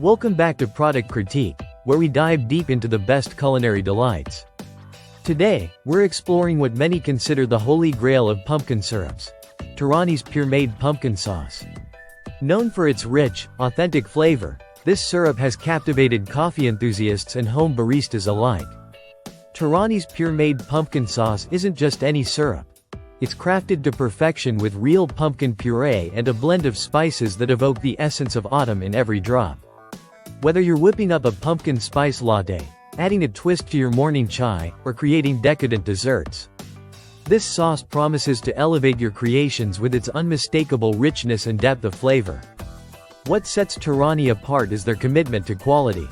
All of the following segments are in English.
Welcome back to Product Critique, where we dive deep into the best culinary delights. Today, we're exploring what many consider the holy grail of pumpkin syrups, Torani's Puremade pumpkin sauce. Known for its rich, authentic flavor, this syrup has captivated coffee enthusiasts and home baristas alike. Torani's Puremade pumpkin sauce isn't just any syrup. It's crafted to perfection with real pumpkin puree and a blend of spices that evoke the essence of autumn in every drop. Whether you're whipping up a pumpkin spice latte, adding a twist to your morning chai, or creating decadent desserts, this sauce promises to elevate your creations with its unmistakable richness and depth of flavor. What sets Torani apart is their commitment to quality.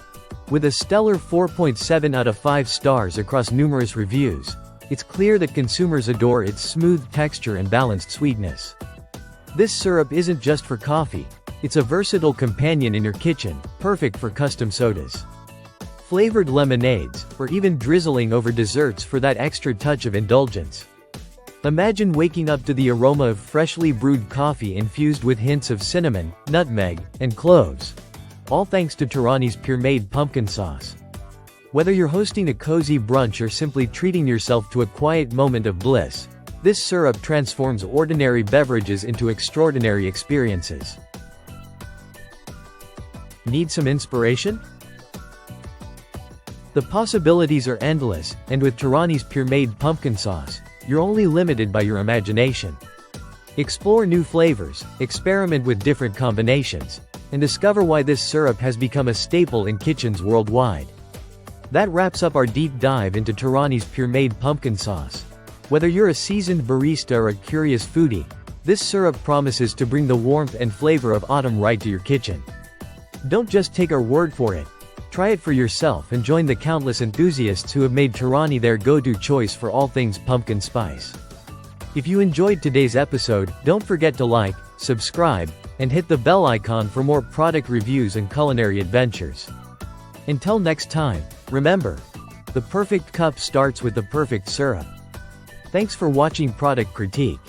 With a stellar 4.7 out of 5 stars across numerous reviews, it's clear that consumers adore its smooth texture and balanced sweetness. This syrup isn't just for coffee, it's a versatile companion in your kitchen, perfect for custom sodas, flavored lemonades, or even drizzling over desserts for that extra touch of indulgence. Imagine waking up to the aroma of freshly brewed coffee infused with hints of cinnamon, nutmeg, and cloves, all thanks to Torani's Puremade pumpkin sauce. Whether you're hosting a cozy brunch or simply treating yourself to a quiet moment of bliss, this syrup transforms ordinary beverages into extraordinary experiences. Need some inspiration? The possibilities are endless, and with Torani's Puremade pumpkin sauce, you're only limited by your imagination. Explore new flavors, experiment with different combinations, and discover why this syrup has become a staple in kitchens worldwide. That wraps up our deep dive into Torani's Puremade pumpkin sauce. Whether you're a seasoned barista or a curious foodie, this syrup promises to bring the warmth and flavor of autumn right to your kitchen. Don't just take our word for it. Try it for yourself and join the countless enthusiasts who have made Torani their go-to choice for all things pumpkin spice. If you enjoyed today's episode, don't forget to like, subscribe, and hit the bell icon for more product reviews and culinary adventures. Until next time, remember, the perfect cup starts with the perfect syrup. Thanks for watching Product Critique.